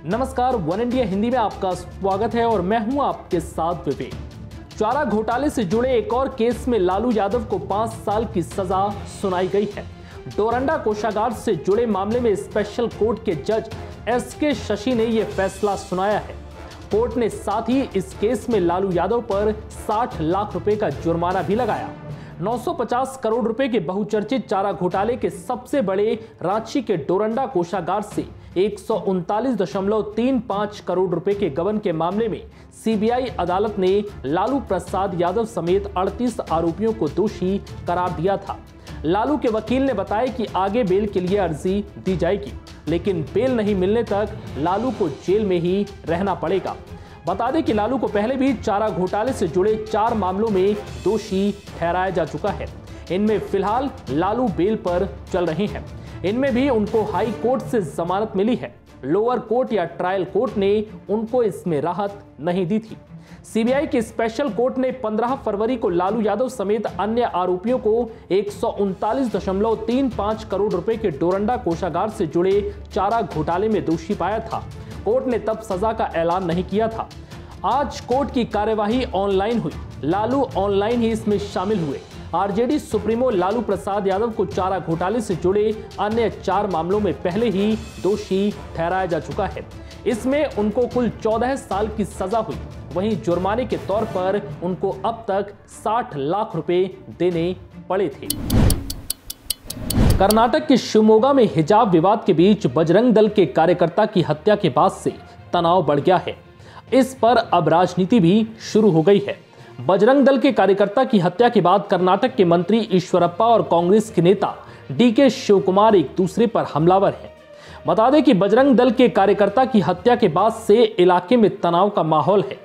नमस्कार, one India Hindi में आपका स्वागत है और मैं हूं आपके साथ विवेक। चारा घोटाले से जुड़े एक और केस में लालू यादव को 5 साल की सजा सुनाई गई है। डोरंडा कोषागार से जुड़े मामले में स्पेशल कोर्ट के जज एसके शशि ने यह फैसला सुनाया है। कोर्ट ने साथ ही इस केस में लालू यादव पर 60 लाख रुपए का जुर्माना भी लगाया। 950 करोड़ रुपए के बहुचर्चित चारा घोटाले के सबसे बड़े रांची के डोरंडा कोषागार से 139.35 करोड़ रुपए के गबन के मामले में सीबीआई अदालत ने लालू प्रसाद यादव समेत 38 आरोपियों को दोषी करार दिया था। लालू के वकील ने बताया कि आगे बेल के लिए अर्जी दी जाएगी, लेकिन बेल नहीं मिलने तक लालू को जेल में ही रहना पड़ेगा। बता दें कि लालू को पहले भी चारा घोटाले से जुड़े 4 मामलों में दोषी ठहराया जा चुका है। इनमें फिलहाल लालू बेल पर चल रहे हैं। इनमें भी उनको हाई कोर्ट से जमानत मिली है। लोअर कोर्ट या ट्रायल कोर्ट ने उनको इसमें राहत नहीं दी थी। सीबीआई के स्पेशल कोर्ट ने 15 फरवरी को लालू यादव समेत अन्य आरोपियों को 139.35 करोड़ रुपए के डोरंडा कोषागार से जुड़े चारा घोटाले में दोषी पाया था। कोर्ट ने तब सजा का ऐलान नहीं किया था। आज कोर्ट की कार्यवाही ऑनलाइन हुई। लालू ऑनलाइन ही इसमें शामिल हुए। आरजेडी सुप्रीमो लालू प्रसाद यादव को चारा घोटाले से जुड़े अन्य 4 मामलों में पहले ही दोषी ठहराया जा चुका है। इसमें उनको कुल 14 साल की सजा हुई। वहीं जुर्माने के तौर पर उनको अब तक 60 लाख रुपए देने पड़े थे। कर्नाटक के शिवमोगा में हिजाब विवाद के बीच बजरंग दल के कार्यकर्ता की हत्या के बाद से तनाव बढ़ गया है। इस पर अब राजनीति भी शुरू हो गई है। बजरंग दल के कार्यकर्ता की हत्या के बाद कर्नाटक के मंत्री ईश्वरप्पा और कांग्रेस के नेता डीके शिवकुमार एक दूसरे पर हमलावर हैं। बता दें कि बजरंग दल के कार्यकर्ता की हत्या के बाद से इलाके में तनाव का माहौल है।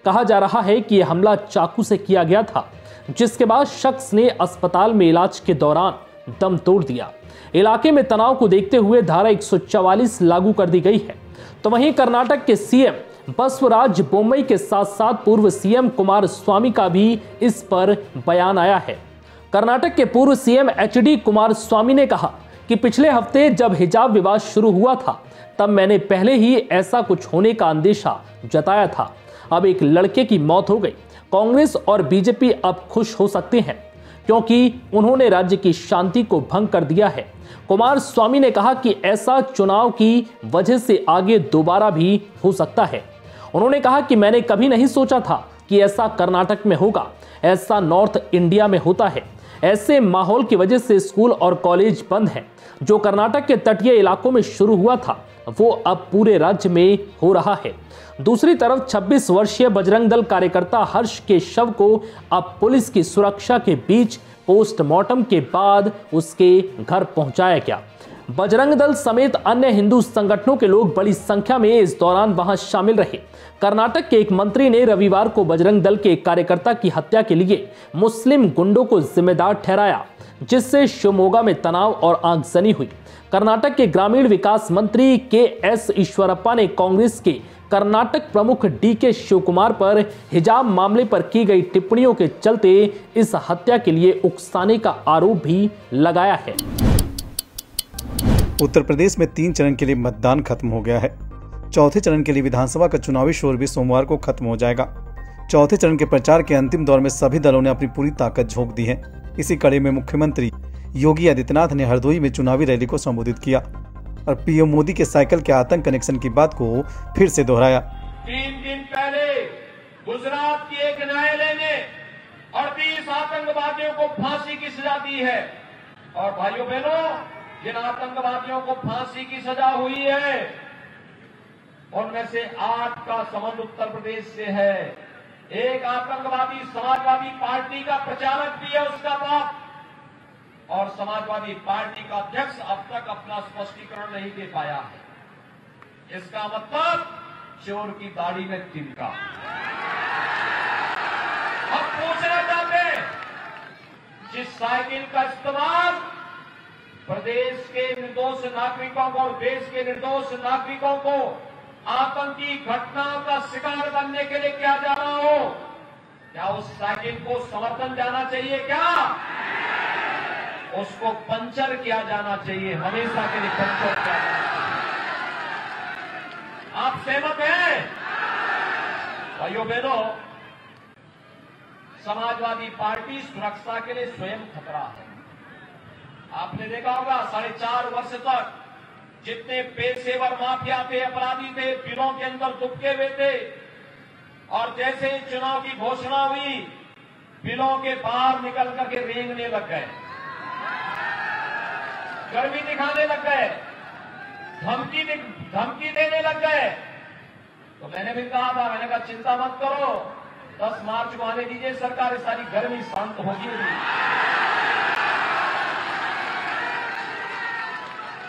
कहा जा रहा है कि यह हमला चाकू से किया गया था, जिसके बाद शख्स ने अस्पताल में इलाज के दौरान दम तोड़ दिया। इलाके में तनाव को देखते हुए धारा 144 लागू कर दी गई है। तो वहीं कर्नाटक के सीएम बसवराज बोम्मई के साथ साथ पूर्व सीएम कुमार स्वामी का भी इस पर बयान आया है। कर्नाटक के पूर्व सीएम एचडी कुमार स्वामी ने कहा कि पिछले हफ्ते जब हिजाब विवाद शुरू हुआ था, तब मैंने पहले ही ऐसा कुछ होने का अंदेशा जताया था। अब एक लड़के की मौत हो गई। कांग्रेस और बीजेपी अब खुश हो सकते हैं, क्योंकि उन्होंने राज्य की शांति को भंग कर दिया है। कुमार स्वामी ने कहा कि ऐसा चुनाव की वजह से आगे दोबारा भी हो सकता है। उन्होंने कहा कि मैंने कभी नहीं सोचा था कि ऐसा कर्नाटक में होगा। ऐसा नॉर्थ इंडिया में होता है। ऐसे माहौल की वजह से स्कूल और कॉलेज बंद हैं। जो कर्नाटक के तटीय इलाकों में शुरू हुआ था, वो अब पूरे राज्य में हो रहा है। दूसरी तरफ 26 वर्षीय बजरंग दल कार्यकर्ता हर्ष के शव को अब पुलिस की सुरक्षा के बीच पोस्टमार्टम के बाद उसके घर पहुंचाया गया। बजरंग दल समेत अन्य हिंदू संगठनों के लोग बड़ी संख्या में इस दौरान वहां शामिल रहे। कर्नाटक के एक मंत्री ने रविवार को बजरंग दल के एक कार्यकर्ता की हत्या के लिए मुस्लिम गुंडों को जिम्मेदार ठहराया, जिससे शिवमोगा में तनाव और आगजनी हुई। कर्नाटक के ग्रामीण विकास मंत्री के एस ईश्वरप्पा ने कांग्रेस के कर्नाटक प्रमुख डीके शिवकुमार पर हिजाब मामले पर की गई टिप्पणियों के चलते इस हत्या के लिए उकसाने का आरोप भी लगाया है। उत्तर प्रदेश में 3 चरण के लिए मतदान खत्म हो गया है। चौथे चरण के लिए विधानसभा का चुनावी शोर भी सोमवार को खत्म हो जाएगा। चौथे चरण के प्रचार के अंतिम दौर में सभी दलों ने अपनी पूरी ताकत झोंक दी है। इसी कड़ी में मुख्यमंत्री योगी आदित्यनाथ ने हरदोई में चुनावी रैली को संबोधित किया और पीएम मोदी के साइकिल के आतंक कनेक्शन की बात को फिर से दोहराया। 3 दिन पहले गुजरात की एक न्यायालय ने 38 आतंकवादियों को फांसी की सजा दी है। और भाइयों बहनों, जिन आतंकवादियों को फांसी की सजा हुई है, उनमें से 8 का संबंध उत्तर प्रदेश से है। एक आतंकवादी समाजवादी पार्टी का प्रचारक भी है, उसका बाप, और समाजवादी पार्टी का अध्यक्ष अब तक अपना स्पष्टीकरण नहीं दे पाया है। इसका मतलब चोर की दाढ़ी में तिनका। अब पूछना चाहते हैं, जिस साइकिल का इस्तेमाल प्रदेश के निर्दोष नागरिकों को और देश के निर्दोष नागरिकों को आतंकी घटनाओं का शिकार बनने के लिए किया जा रहा हो, क्या उस साइकिल को समर्थन जाना चाहिए? क्या उसको पंचर किया जाना चाहिए? हमेशा के लिए पंचर किया जाना चाहिए। आप सहमत हैं? भाइयों बहनों, समाजवादी पार्टी सुरक्षा के लिए स्वयं खतरा है। आपने देखा होगा 4.5 वर्ष तक जितने पेशेवर माफिया थे, अपराधी थे, बिलों के अंदर दुबके हुए थे, और जैसे ही चुनाव की घोषणा हुई, बिलों के बाहर निकल करके रेंगने लग गए, गर्मी दिखाने लग गए, धमकी देने लग गए। तो मैंने भी कहा था, मैंने कहा चिंता मत करो, 10 मार्च को आने दीजिए, सरकार सारी गर्मी शांत होगी।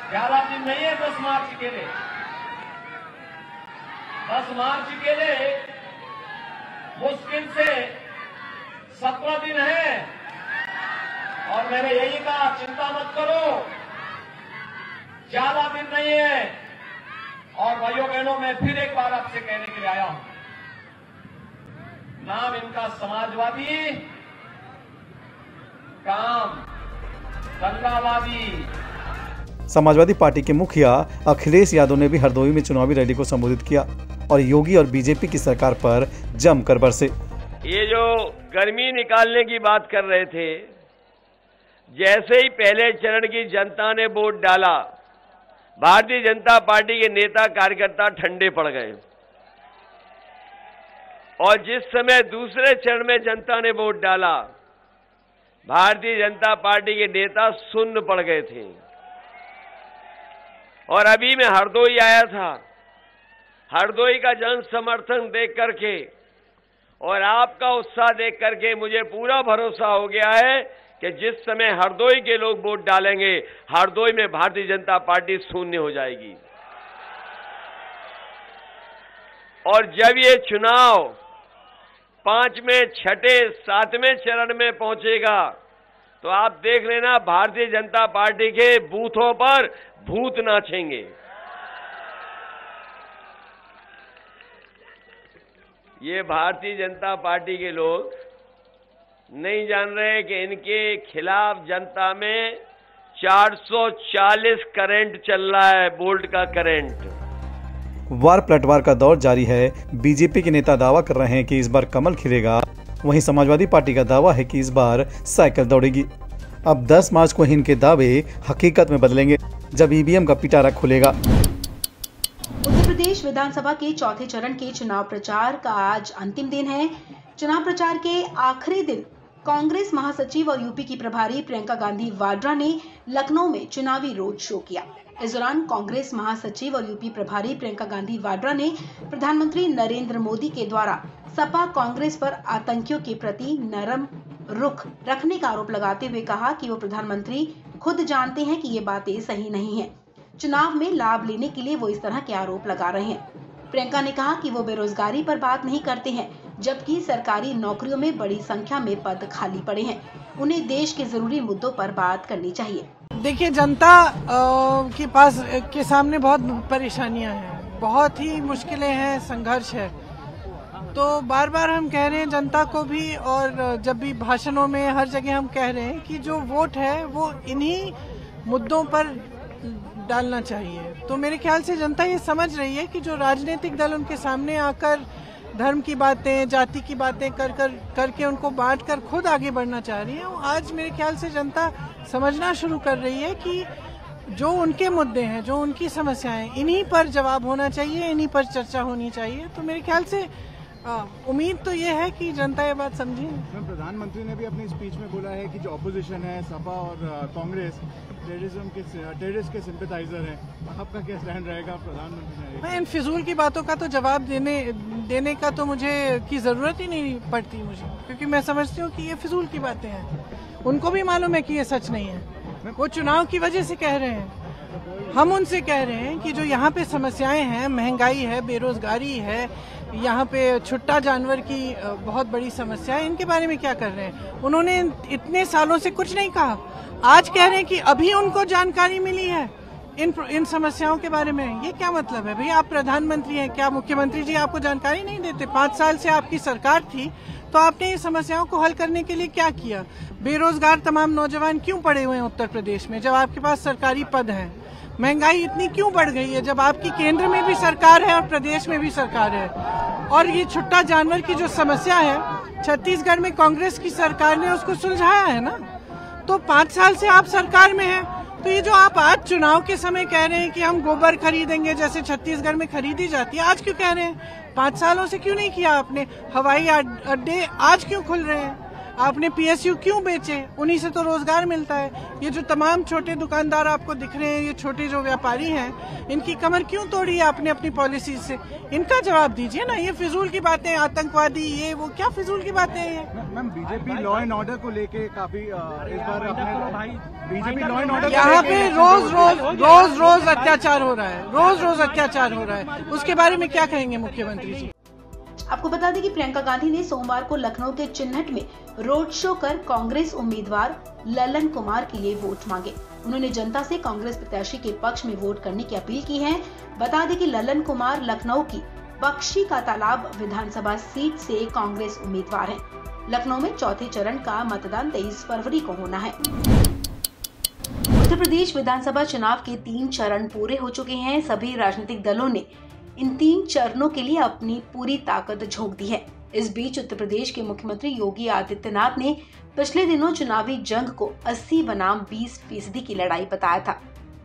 ज्यादा दिन नहीं है 10 मार्च के लिए। 10 मार्च के लिए मुश्किल से 17 दिन है, और मैंने यही कहा चिंता मत करो, ज्यादा दिन नहीं है। और भाइयों बहनों, मैं फिर एक बार आपसे कहने के लिए आया हूं, नाम इनका समाजवादी, काम दंगावादी। समाजवादी पार्टी के मुखिया अखिलेश यादव ने भी हरदोई में चुनावी रैली को संबोधित किया और योगी और बीजेपी की सरकार पर जमकर बरसे। ये जो गर्मी निकालने की बात कर रहे थे, जैसे ही पहले चरण की जनता ने वोट डाला, भारतीय जनता पार्टी के नेता कार्यकर्ता ठंडे पड़ गए, और जिस समय दूसरे चरण में जनता ने वोट डाला, भारतीय जनता पार्टी के नेता सुन्न पड़ गए थे। और अभी मैं हरदोई आया था, हरदोई का जन समर्थन देख करके और आपका उत्साह देख करके मुझे पूरा भरोसा हो गया है कि जिस समय हरदोई के लोग वोट डालेंगे, हरदोई में भारतीय जनता पार्टी शून्य हो जाएगी। और जब ये चुनाव 5वें, 6ठे, 7वें चरण में पहुंचेगा, तो आप देख लेना भारतीय जनता पार्टी के बूथों पर भूत नाचेंगे। ये भारतीय जनता पार्टी के लोग नहीं जान रहे कि इनके खिलाफ जनता में 440 करंट चल रहा है, वोल्ट का करंट। वार पलटवार का दौर जारी है। बीजेपी के नेता दावा कर रहे हैं कि इस बार कमल खिलेगा, वहीं समाजवादी पार्टी का दावा है कि इस बार साइकिल दौड़ेगी। अब 10 मार्च को ही इनके दावे हकीकत में बदलेंगे, जब ईवीएम का पिटारा खुलेगा। उत्तर प्रदेश विधानसभा के चौथे चरण के चुनाव प्रचार का आज अंतिम दिन है। चुनाव प्रचार के आखिरी दिन कांग्रेस महासचिव और यूपी की प्रभारी प्रियंका गांधी वाड्रा ने लखनऊ में चुनावी रोड शो किया। इस दौरान कांग्रेस महासचिव और यूपी प्रभारी प्रियंका गांधी वाड्रा ने प्रधानमंत्री नरेंद्र मोदी के द्वारा सपा कांग्रेस पर आतंकियों के प्रति नरम रुख रखने का आरोप लगाते हुए कहा कि वो प्रधानमंत्री खुद जानते हैं कि ये बातें सही नहीं है। चुनाव में लाभ लेने के लिए वो इस तरह के आरोप लगा रहे हैं। प्रियंका ने कहा कि वो बेरोजगारी पर बात नहीं करते हैं, जबकि सरकारी नौकरियों में बड़ी संख्या में पद खाली पड़े हैं। उन्हें देश के जरूरी मुद्दों पर बात करनी चाहिए। देखिए, जनता के पास के सामने बहुत परेशानियां हैं, बहुत ही मुश्किलें हैं, संघर्ष है। तो बार बार हम कह रहे हैं जनता को भी, और जब भी भाषणों में हर जगह हम कह रहे हैं कि जो वोट है वो इन्हीं मुद्दों पर डालना चाहिए। तो मेरे ख्याल से जनता ये समझ रही है कि जो राजनीतिक दल उनके सामने आकर धर्म की बातें, जाति की बातें करके उनको बांटकर खुद आगे बढ़ना चाह रही है, आज मेरे ख्याल से जनता समझना शुरू कर रही है कि जो उनके मुद्दे हैं, जो उनकी समस्याएं, इन्हीं पर जवाब होना चाहिए, इन्हीं पर चर्चा होनी चाहिए। तो मेरे ख्याल से उम्मीद तो ये है कि जनता ये बात समझे। प्रधानमंत्री ने भी अपनी स्पीच में बोला है कि जो ऑपोजिशन है, सपा और कांग्रेस, टेररिस्ट के सिंपैथाइजर हैं। आपका क्या स्टैंड रहेगा प्रधानमंत्री ने? इन फिजूल की बातों का तो जवाब देने का तो मुझे की जरूरत ही नहीं पड़ती मुझे, क्योंकि मैं समझती हूँ कि ये फिजूल की बातें हैं। उनको भी मालूम है कि ये सच नहीं है, वो चुनाव की वजह से कह रहे हैं। हम उनसे कह रहे हैं कि जो यहाँ पे समस्याएं हैं, महंगाई है, बेरोजगारी है, यहाँ पे छुट्टा जानवर की बहुत बड़ी समस्या है, इनके बारे में क्या कर रहे हैं? उन्होंने इतने सालों से कुछ नहीं कहा, आज कह रहे हैं कि अभी उनको जानकारी मिली है इन समस्याओं के बारे में। ये क्या मतलब है? भैया, आप प्रधानमंत्री हैं, क्या मुख्यमंत्री जी आपको जानकारी नहीं देते? 5 साल से आपकी सरकार थी, तो आपने ये समस्याओं को हल करने के लिए क्या किया? बेरोजगार तमाम नौजवान क्यों पड़े हुए हैं उत्तर प्रदेश में, जब आपके पास सरकारी पद हैं? महंगाई इतनी क्यों बढ़ गई है जब आपकी केंद्र में भी सरकार है और प्रदेश में भी सरकार है। और ये छुट्टा जानवर की जो समस्या है छत्तीसगढ़ में कांग्रेस की सरकार ने उसको सुलझाया है ना। तो 5 साल से आप सरकार में हैं, तो ये जो आप आज चुनाव के समय कह रहे हैं कि हम गोबर खरीदेंगे जैसे छत्तीसगढ़ में खरीदी जाती है, आज क्यों कह रहे हैं? 5 सालों से क्यों नहीं किया आपने? हवाई अड्डे आज क्यों खुल रहे हैं? आपने PSU क्यों बेचे? उन्हीं से तो रोजगार मिलता है। ये जो तमाम छोटे दुकानदार आपको दिख रहे हैं, ये छोटे जो व्यापारी हैं, इनकी कमर क्यों तोड़ी है आपने अपनी पॉलिसी से? इनका जवाब दीजिए ना। ये फिजूल की बातें, आतंकवादी, ये वो, क्या फिजूल की बातें हैं? Ma'am BJP law and order को लेके काफी इस बार अपने बीजेपी लॉ एंड ऑर्डर यहाँ पे रोज अत्याचार हो रहा है, रोज अत्याचार हो रहा है। उसके बारे में क्या कहेंगे मुख्यमंत्री जी? आपको बता दें कि प्रियंका गांधी ने सोमवार को लखनऊ के चिन्हट में रोड शो कर कांग्रेस उम्मीदवार ललन कुमार के लिए वोट मांगे। उन्होंने जनता से कांग्रेस प्रत्याशी के पक्ष में वोट करने की अपील की है। बता दें कि ललन कुमार लखनऊ की बख्शी का तालाब विधानसभा सीट से कांग्रेस उम्मीदवार हैं। लखनऊ में चौथे चरण का मतदान 23 फरवरी को होना है। उत्तर प्रदेश विधानसभा चुनाव के 3 चरण पूरे हो चुके हैं। सभी राजनीतिक दलों ने इन 3 चरणों के लिए अपनी पूरी ताकत झोंक दी है। इस बीच उत्तर प्रदेश के मुख्यमंत्री योगी आदित्यनाथ ने पिछले दिनों चुनावी जंग को 80 बनाम 20% की लड़ाई बताया था।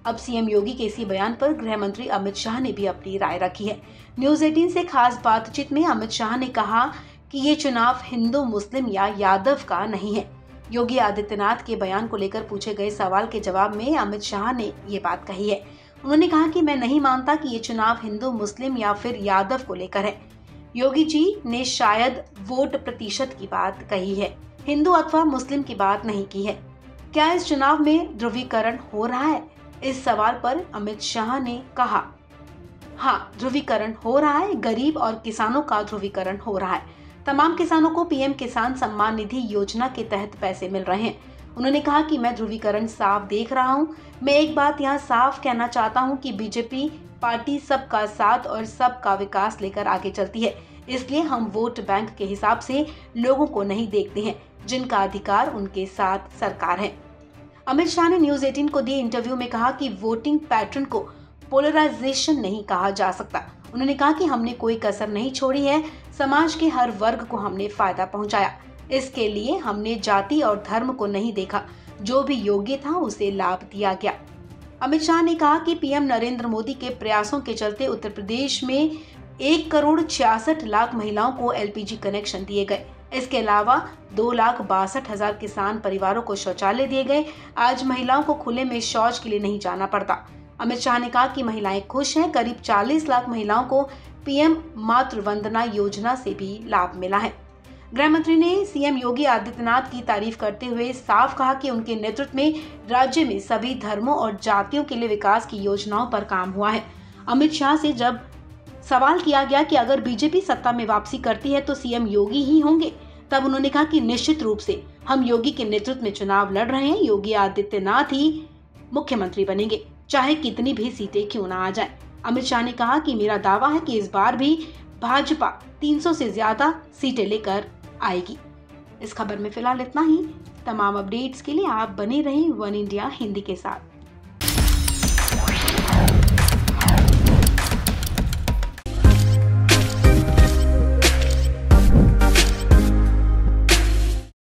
अब सीएम योगी के इसी बयान पर गृह मंत्री अमित शाह ने भी अपनी राय रखी है। न्यूज 18 से खास बातचीत में अमित शाह ने कहा कि ये चुनाव हिंदू, मुस्लिम या यादव का नहीं है। योगी आदित्यनाथ के बयान को लेकर पूछे गए सवाल के जवाब में अमित शाह ने ये बात कही है। उन्होंने कहा कि मैं नहीं मानता कि ये चुनाव हिंदू, मुस्लिम या फिर यादव को लेकर है। योगी जी ने शायद वोट प्रतिशत की बात कही है, हिंदू अथवा मुस्लिम की बात नहीं की है। क्या इस चुनाव में ध्रुवीकरण हो रहा है? इस सवाल पर अमित शाह ने कहा, हाँ, ध्रुवीकरण हो रहा है। गरीब और किसानों का ध्रुवीकरण हो रहा है। तमाम किसानों को PM किसान सम्मान निधि योजना के तहत पैसे मिल रहे हैं। उन्होंने कहा कि मैं ध्रुवीकरण साफ देख रहा हूं। मैं एक बात यहां साफ कहना चाहता हूं कि बीजेपी पार्टी सबका साथ और सबका विकास लेकर आगे चलती है। इसलिए हम वोट बैंक के हिसाब से लोगों को नहीं देखते हैं। जिनका अधिकार उनके साथ सरकार है। अमित शाह ने न्यूज 18 को दिए इंटरव्यू में कहा कि वोटिंग पैटर्न को पोलराइजेशन नहीं कहा जा सकता। उन्होंने कहा कि हमने कोई कसर नहीं छोड़ी है। समाज के हर वर्ग को हमने फायदा पहुंचाया। इसके लिए हमने जाति और धर्म को नहीं देखा। जो भी योग्य था उसे लाभ दिया गया। अमित शाह ने कहा कि PM नरेंद्र मोदी के प्रयासों के चलते उत्तर प्रदेश में 1,66,00,000 महिलाओं को LPG कनेक्शन दिए गए। इसके अलावा 2,62,000 किसान परिवारों को शौचालय दिए गए। आज महिलाओं को खुले में शौच के लिए नहीं जाना पड़ता। अमित शाह ने कहा कि महिलाएं खुश हैं। करीब 40 लाख महिलाओं को PM मातृ वंदना योजना से भी लाभ मिला है। गृह मंत्री ने CM योगी आदित्यनाथ की तारीफ करते हुए साफ कहा कि उनके नेतृत्व में राज्य में सभी धर्मों और जातियों के लिए विकास की योजनाओं पर काम हुआ है। अमित शाह से जब सवाल किया गया कि अगर बीजेपी सत्ता में वापसी करती है तो CM योगी ही होंगे, तब उन्होंने कहा कि निश्चित रूप से हम योगी के नेतृत्व में चुनाव लड़ रहे हैं। योगी आदित्यनाथ ही मुख्यमंत्री बनेंगे, चाहे कितनी भी सीटें क्यों ना आ जाए। अमित शाह ने कहा कि मेरा दावा है कि इस बार भी भाजपा 300 से ज्यादा सीटें लेकर आएगी। इस खबर में फिलहाल इतना ही। तमाम अपडेट्स के लिए आप बने रहें वन इंडिया हिंदी के साथ।